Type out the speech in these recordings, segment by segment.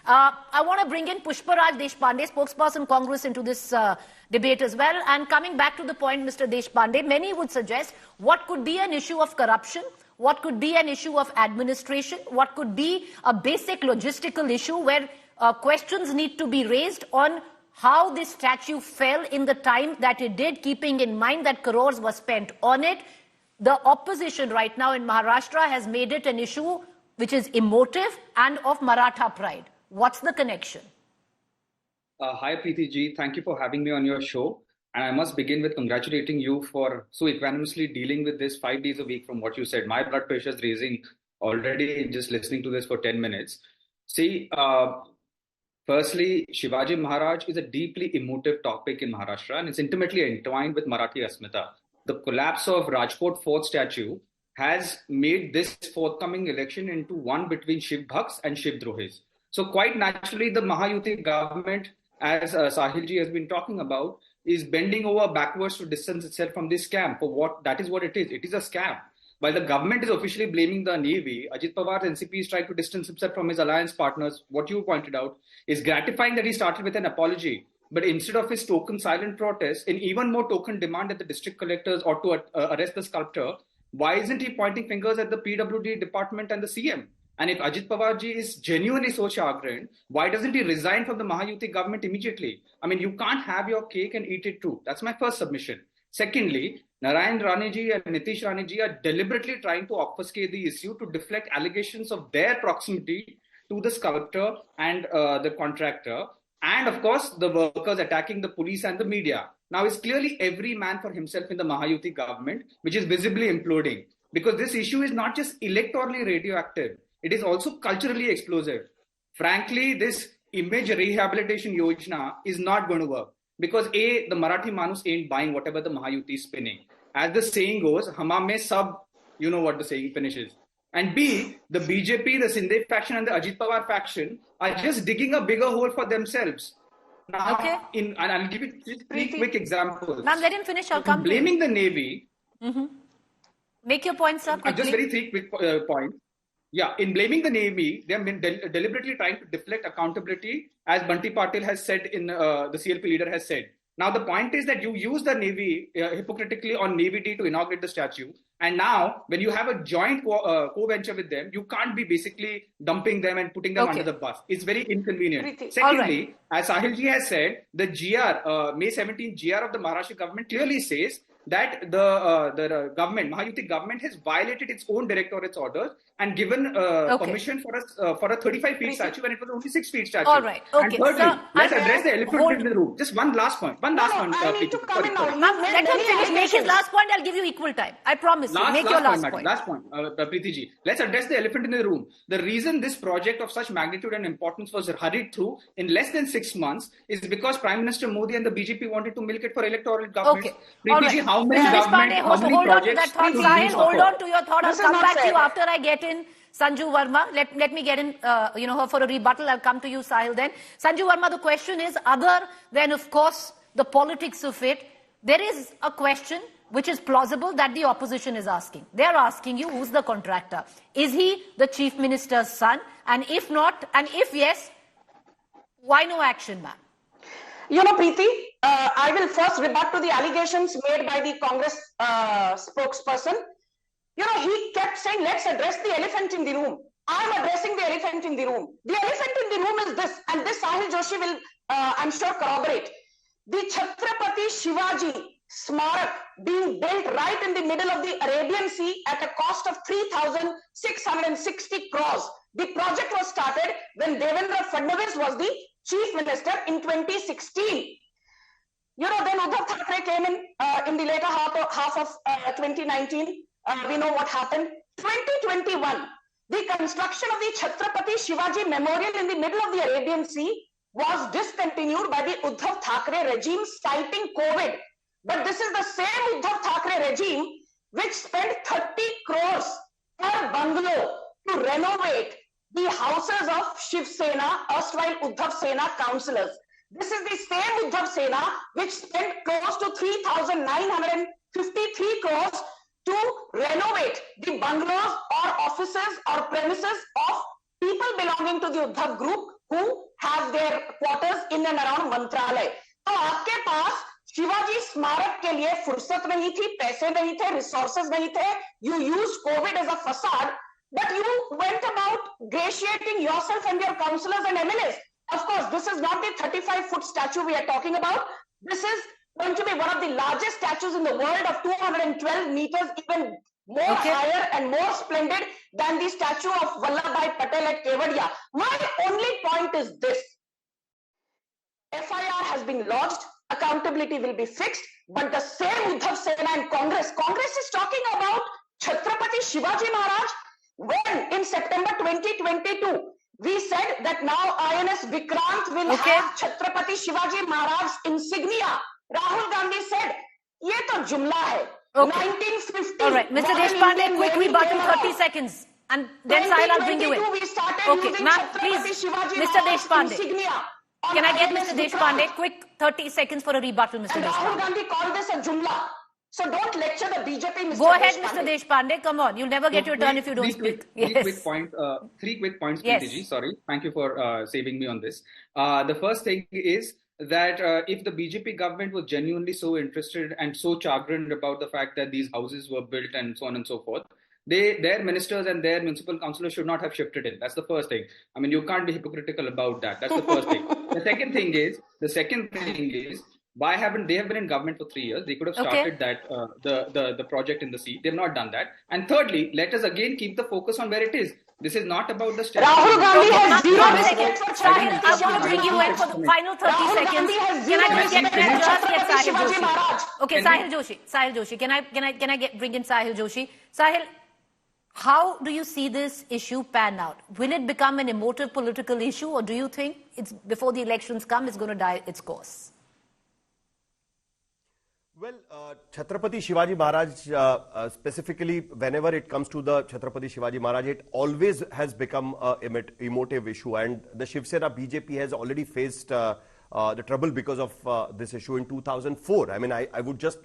I want to bring in Pushparaj Deshpande, spokesperson Congress, into this debate as well. And coming back to the point, Mr. Deshpande, many would suggest what could be an issue of corruption, what could be an issue of administration, what could be a basic logistical issue where questions need to be raised on how this statue fell in the time that it did, keeping in mind that crores were spent on it. The opposition right now in Maharashtra has made it an issue which is emotive and of Maratha pride. What's the connection? Hi, Preeti ji. Thank you for having me on your show. And I must begin with congratulating you for so equanimously dealing with this 5 days a week from what you said. My blood pressure is raising already just listening to this for 10 minutes. See, firstly, Shivaji Maharaj is a deeply emotive topic in Maharashtra and it's intimately entwined with Marathi Asmita. The collapse of Rajkot Fort statue has made this forthcoming election into one between Shiv Bhakts and Shiv Drohis. So quite naturally, the Mahayuti government, as Sahil ji has been talking about, is bending over backwards to distance itself from this scam. For what that is what it is. It is a scam. While the government is officially blaming the Navy, Ajit Pawar's NCP is trying to distance himself from his alliance partners. What you pointed out is gratifying that he started with an apology. But instead of his token silent protest, an even more token demand that the district collectors ought to arrest the sculptor, why isn't he pointing fingers at the PWD department and the CM? And if Ajit Pawar ji is genuinely so chagrined, why doesn't he resign from the Mahayuti government immediately? I mean, you can't have your cake and eat it too. That's my first submission. Secondly, Narayan Rane ji and Nitish Rane ji are deliberately trying to obfuscate the issue to deflect allegations of their proximity to the sculptor and the contractor. And of course, the workers attacking the police and the media. Now, it's clearly every man for himself in the Mahayuti government, which is visibly imploding. Because this issue is not just electorally radioactive. It is also culturally explosive. Frankly, this image rehabilitation yojana is not going to work. Because A, the Marathi Manus ain't buying whatever the Mahayuti is spinning. As the saying goes, hama mein sab, you know what the saying finishes. And B, the BJP, the Shinde faction and the Ajit Pawar faction are just digging a bigger hole for themselves. Now, Okay. And I'll give you three quick examples. Ma'am, let him finish. I'll come Blaming the Navy. Make your point, sir, quickly. Just very three quick points. Yeah, in blaming the Navy, they have been deliberately trying to deflect accountability, as Banti Patil has said, the CLP leader has said. Now, the point is that you use the Navy hypocritically on Navy Day to inaugurate the statue. And now, when you have a joint co-venture with them, you can't be basically dumping them and putting them under the bus. It's very inconvenient. Secondly, as Sahil ji has said, the GR, May 17 GR of the Maharashtra government clearly says that the government, Mahayuti government, has violated its own directorate's orders and given permission for a 35 feet statue when it was only 6 feet statue. All right. Okay. And thirdly, let's address the elephant in the room. Just one last point. I need to come in now. Ma'am, let him finish. Make his last point. I'll give you equal time. I promise you. Make your last point. Last point, Preeti ji. Let's address the elephant in the room. The reason this project of such magnitude and importance was hurried through in less than 6 months is because Prime Minister Modi and the BJP wanted to milk it for electoral government. Okay. Preeti ji, how many government, how many hold projects? On to that thought. Sahil, hold on to your thought. I'll come back to you after I get in Sanju Verma. Let me get in, her for a rebuttal. I'll come to you, Sahil, then. Sanju Verma, the question is, other than, of course, the politics of it, there is a question which is plausible that the opposition is asking. They're asking you, who's the contractor? Is he the chief minister's son? And if not, and if yes, why no action, ma'am? You know, Preeti, I will first rebut to the allegations made by the Congress spokesperson. You know, he kept saying, let's address the elephant in the room. I'm addressing the elephant in the room. The elephant in the room is this, and this Sahil Joshi will, I'm sure, corroborate. The Chhatrapati Shivaji Smarak being built right in the middle of the Arabian Sea at a cost of 3,660 crores. The project was started when Devendra Fadnavis was the chief minister in 2016. You know, then Uddhav Thackeray came in the later half of 2019. We know what happened. 2021, the construction of the Chhatrapati Shivaji Memorial in the middle of the Arabian Sea was discontinued by the Uddhav Thackeray regime, citing COVID. But this is the same Uddhav Thackeray regime which spent 30 crores per bungalow to renovate the houses of Shiv Sena, erstwhile Uddhav Sena councillors. This is the same Uddhav Sena which spent close to 3,953 crores to renovate the bungalows or offices or premises of people belonging to the Uddhav group who have their quarters in and around Mantralay. तो आपके पास शिवाजी स्मारक के लिए फुर्सत नहीं थी, पैसे नहीं थे, रिसोर्सेज नहीं थे. You used COVID as a facade, but you went about gratiating yourself and your councillors and MLAs. Of course, this is not the 35-foot statue we are talking about. This is going to be one of the largest statues in the world of 212 meters, even more higher and more splendid than the statue of Vallabhbhai Patel at Kevadia. My only point is this. FIR has been lodged, accountability will be fixed, but the same Uddhav Sena and Congress is talking about Chhatrapati Shivaji Maharaj, when in September 2022, we said that now INS Vikrant will have Chhatrapati Shivaji Maharaj's insignia. Rahul Gandhi said, ye to jumla hai. 1950. All right, Mr. Deshpande, quick rebuttal, 30 seconds. And then Sahil, I'll bring you in. Okay, ma'am, please, Mr. Deshpande. Can I get Mr. Deshpande? Quick 30 seconds for a rebuttal, Mr. Deshpande. Rahul Gandhi called this a jumla. So don't lecture the BJP, Mr. Go ahead, Mr. Deshpande. Come on. You'll never get your turn if you don't speak. Three quick points, Preeti ji. Sorry. Thank you for saving me on this. The first thing is that if the BJP government was genuinely so interested and so chagrined about the fact that these houses were built and so on and so forth, their ministers and their municipal councillors should not have shifted in. That's the first thing. I mean, you can't be hypocritical about that. That's the first thing. The second thing is, they have been in government for 3 years. They could have started that the project in the sea. They've not done that. And thirdly, let us again keep the focus on where it is. This is not about the statue. Rahul Gandhi has 0 seconds for Sahil, I'm going to bring you in for the final 30 seconds. Can I just get Sahil Joshi? Okay, Sahil Joshi. Can I bring in Sahil Joshi? Sahil, how do you see this issue pan out? Will it become an emotive political issue, or do you think it's before the elections come, it's going to die its course? Well, Chhatrapati Shivaji Maharaj, specifically whenever it comes to the Chhatrapati Shivaji Maharaj, it always has become an emotive issue, and the Shiv Sena BJP has already faced the trouble because of this issue in 2004. I mean, I would just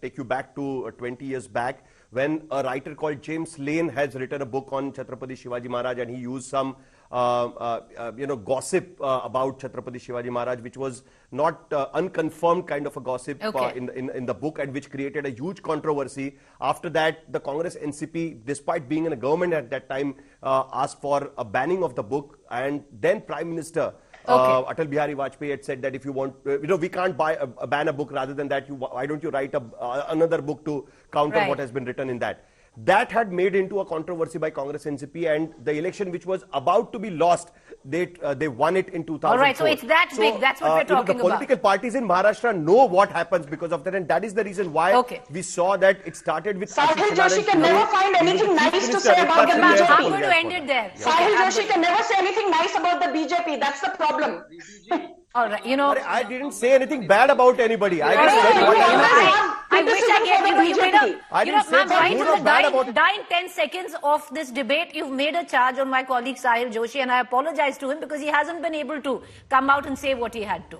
take you back to 20 years back when a writer called James Lane has written a book on Chhatrapati Shivaji Maharaj, and he used some gossip about Chhatrapati Shivaji Maharaj, which was not unconfirmed kind of a gossip in the book, and which created a huge controversy. After that, the Congress NCP, despite being in a government at that time, asked for a banning of the book, and then Prime Minister Atal Bihari Vajpayee had said that if you want, we can't ban a book. Rather than that, why don't you write another book to counter what has been written in that? That had made into a controversy by Congress NCP, and the election which was about to be lost, they won it in 2004. All right, so it's that big. That's what we're talking about. The political parties in Maharashtra know what happens because of that, and that is the reason why we saw that it started with. Sahil Joshi can never find anything nice to say about the BJP. I'm going to end it there. Sahil Joshi can never say anything nice about the BJP. That's the problem. All right, I didn't say anything bad about anybody. I just said what I wish I get you made a, dying 10 seconds of this debate, you've made a charge on my colleague Sahil Joshi, and I apologize to him because he hasn't been able to come out and say what he had to.